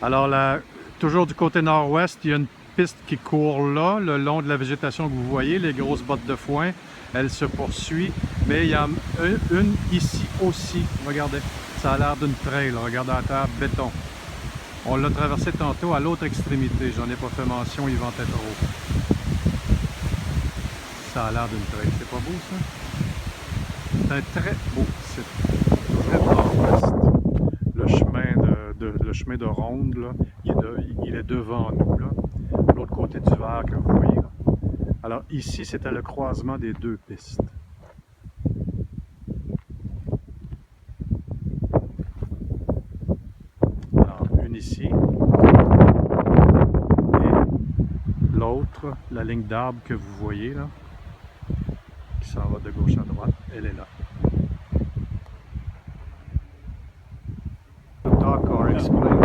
Alors là, toujours du côté nord-ouest, il y a une piste qui court là, le long de la végétation que vous voyez, les grosses bottes de foin. Elle se poursuit, mais il y en a une ici aussi. Regardez, ça a l'air d'une trail. Regardez la terre, béton. On l'a traversé tantôt à l'autre extrémité. J'en ai pas fait mention, il ventait trop. Ça a l'air d'une trail. C'est pas beau ça? C'est un très beau site. Toujours nord-ouest. Le chemin de ronde, là, il est devant nous, là, de l'autre côté du verre que vous voyez. Là. Alors ici, c'était le croisement des deux pistes. Alors, une ici, et l'autre, la ligne d'arbre que vous voyez, là, qui s'en va de gauche à droite, elle est là. Talk or explain.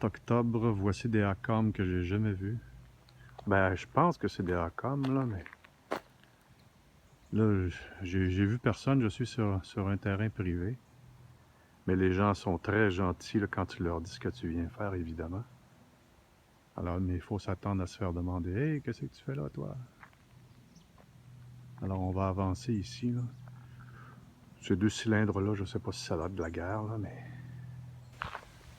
Octobre, voici des Acom que j'ai jamais vus. Ben, je pense que c'est des Acom, là, mais là, j'ai vu personne, je suis sur un terrain privé. Mais les gens sont très gentils là, quand tu leur dis ce que tu viens faire, évidemment. Alors, mais il faut s'attendre à se faire demander « Hey, qu'est-ce que tu fais là, toi? » Alors, on va avancer ici, là. Ces deux cylindres-là, je ne sais pas si ça date de la guerre, là, mais...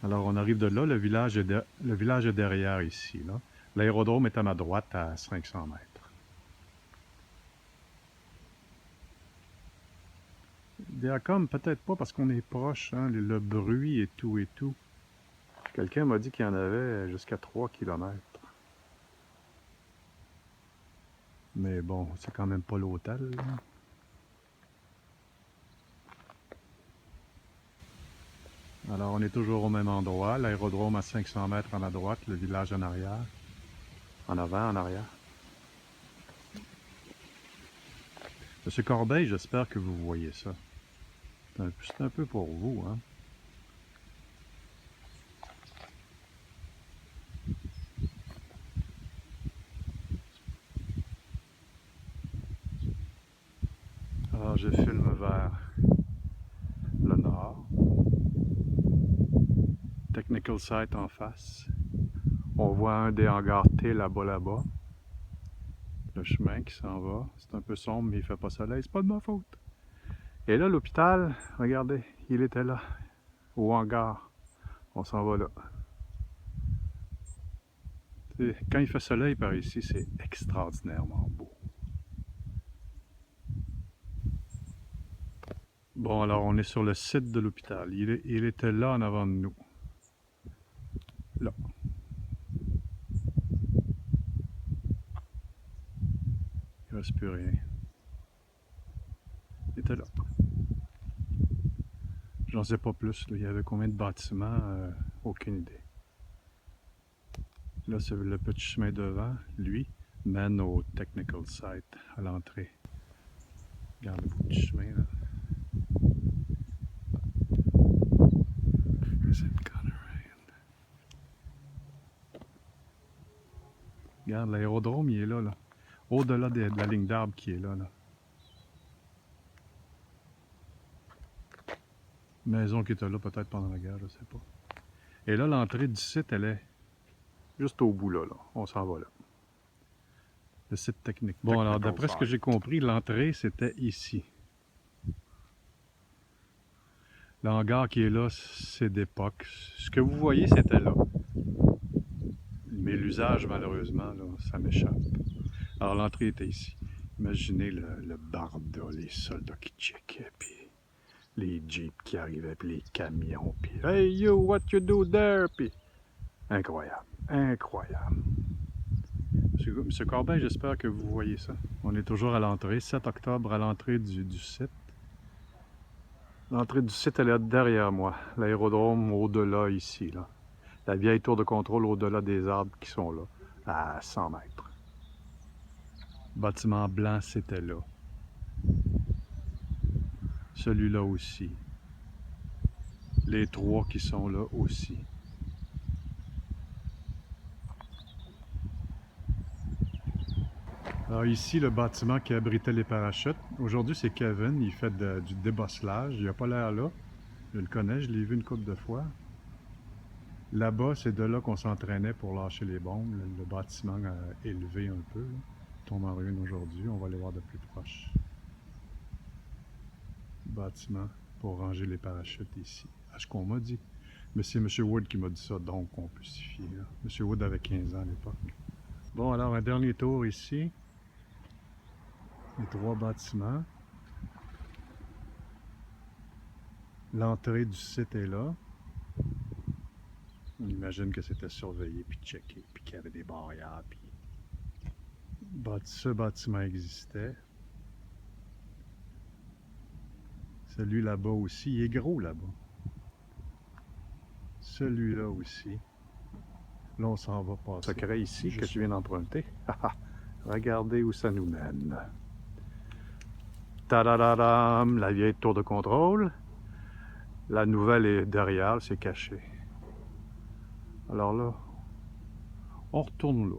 Alors, on arrive de là, le village est derrière ici, là. L'aérodrome est à ma droite à 500 mètres. Comme peut-être pas parce qu'on est proche, hein, le bruit et tout et tout. Quelqu'un m'a dit qu'il y en avait jusqu'à 3 km. Mais bon, c'est quand même pas l'hôtel. Alors on est toujours au même endroit, l'aérodrome à 500 mètres à ma droite, le village en arrière. En avant, en arrière. Monsieur Corbeil, j'espère que vous voyez ça. C'est un peu pour vous, hein. Alors je filme vers le nord. Technical Site en face. On voit un des hangars T là-bas. Le chemin qui s'en va. C'est un peu sombre, mais il fait pas soleil. C'est pas de ma faute. Et là, l'hôpital, regardez, il était là, au hangar. On s'en va là. Quand il fait soleil par ici, c'est extraordinairement beau. Bon, alors on est sur le site de l'hôpital. Il était là en avant de nous. Là. Il ne reste plus rien. Il était là. J'en sais pas plus. Là. Il y avait combien de bâtiments? Aucune idée. Là, c'est le petit chemin devant. Lui mène au Technical Site, à l'entrée. Regarde le bout du chemin, là. Regarde, l'aérodrome, il est là, là. Au-delà de la ligne d'arbre qui est là, là. Maison qui était là peut-être pendant la guerre, je sais pas. Et là, l'entrée du site, elle est juste au bout là. On s'en va là. Le site technique. Bon, alors d'après ce que j'ai compris, l'entrée, c'était ici. Le hangar qui est là, c'est d'époque. Ce que vous voyez, c'était là. Mais l'usage, malheureusement, là, ça m'échappe. Alors l'entrée était ici. Imaginez le barda, les soldats qui checkaient, puis les jeeps qui arrivaient, puis les camions, puis « Hey you, what you do there? » Puis incroyable, incroyable. Monsieur Corbin, j'espère que vous voyez ça. On est toujours à l'entrée, 7 octobre à l'entrée du site. L'entrée du site, elle est derrière moi. L'aérodrome au-delà ici, là. La vieille tour de contrôle au-delà des arbres qui sont là, à 100 mètres. Bâtiment blanc, c'était là. Celui-là aussi. Les trois qui sont là aussi. Alors ici, le bâtiment qui abritait les parachutes. Aujourd'hui, c'est Kevin. Il fait du débosselage. Il n'a pas l'air là. Je le connais, je l'ai vu une couple de fois. Là-bas, c'est de là qu'on s'entraînait pour lâcher les bombes. Le bâtiment a élevé un peu. Là. Il tombe en ruine aujourd'hui. On va aller voir de plus proche. Bâtiment pour ranger les parachutes ici. À ce qu'on m'a dit. Mais c'est M. Wood qui m'a dit ça, donc on peut s'y fier. M. Wood avait 15 ans à l'époque. Bon, alors un dernier tour ici. Les trois bâtiments. L'entrée du site est là. On imagine que c'était surveillé, puis checké, puis qu'il y avait des barrières, puis... Ce bâtiment existait. Celui là-bas aussi, il est gros là-bas. Celui-là aussi. Là, on s'en va passer. Secret ici que tu viens d'emprunter. Regardez où ça nous mène. Tadadadam! La vieille tour de contrôle. La nouvelle est derrière, c'est caché. Alors là, on retourne là.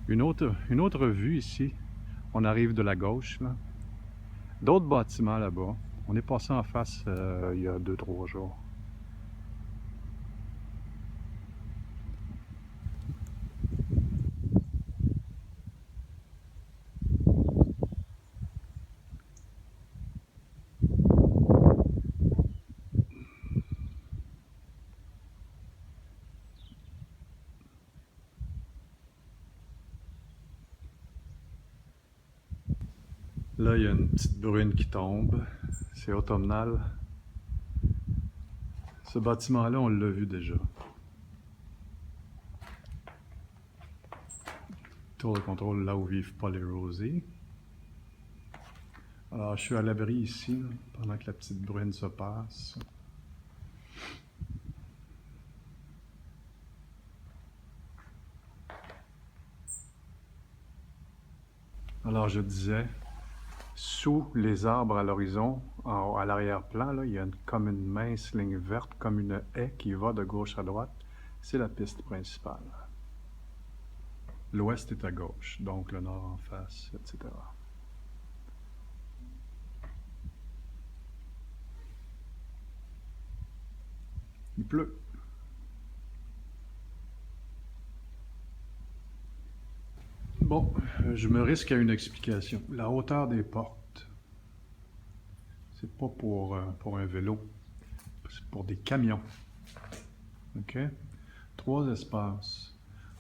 Une autre vue ici. On arrive de la gauche, là. D'autres bâtiments là-bas. On est passé en face il y a 2-3 jours. Là, il y a une petite bruine qui tombe. C'est automnal. Ce bâtiment-là, on l'a vu déjà. Tour de contrôle là où vivent Paul et Rosie. Alors, je suis à l'abri ici, là, pendant que la petite bruine se passe. Alors, je disais, sous les arbres à l'horizon, à l'arrière-plan, là, il y a comme une mince ligne verte, comme une haie qui va de gauche à droite. C'est la piste principale. L'ouest est à gauche, donc le nord en face, etc. Il pleut. Bon, je me risque à une explication. La hauteur des portes, c'est pas pour un vélo, c'est pour des camions. OK? 3 espaces.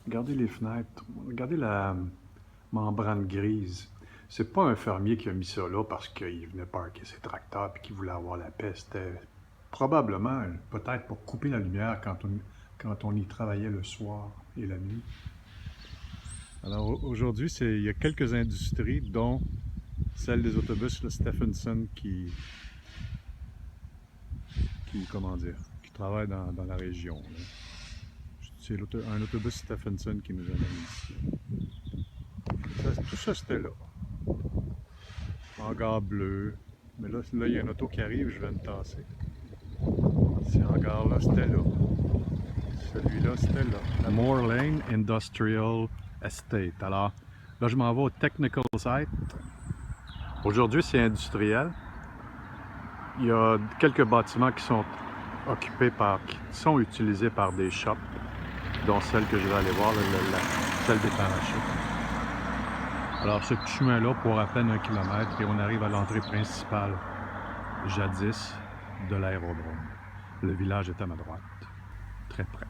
Regardez les fenêtres. Regardez la membrane grise. C'est pas un fermier qui a mis ça là parce qu'il venait parquer ses tracteurs et qu'il voulait avoir la paix. C'était probablement, peut-être pour couper la lumière quand on y travaillait le soir et la nuit. Alors aujourd'hui, il y a quelques industries, dont celle des autobus, le Stephenson, qui travaille dans la région. C'est un autobus Stephenson qui nous amène ici. Tout ça, c'était là. Hangar bleu. Mais là, il y a un auto qui arrive, je vais me tasser. Ce hangar-là, c'était là. Celui-là, c'était là. Moore Lane Industrial Estate. Alors, là, je m'en vais au Technical Site. Aujourd'hui, c'est industriel. Il y a quelques bâtiments qui sont occupés qui sont utilisés par des shops, dont celle que je vais aller voir, celle des parachutes. Alors, ce petit chemin-là pour à peine 1 kilomètre et on arrive à l'entrée principale, jadis, de l'aérodrome. Le village est à ma droite, très près.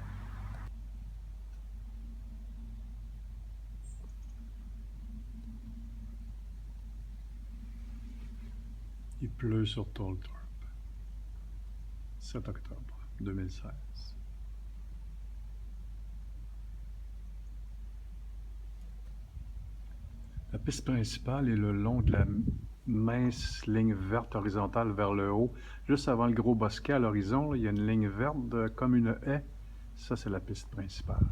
Il pleut sur Tolthorpe. 7 octobre 2016. La piste principale est le long de la mince ligne verte horizontale vers le haut. Juste avant le gros bosquet à l'horizon, il y a une ligne verte comme une haie. Ça, c'est la piste principale.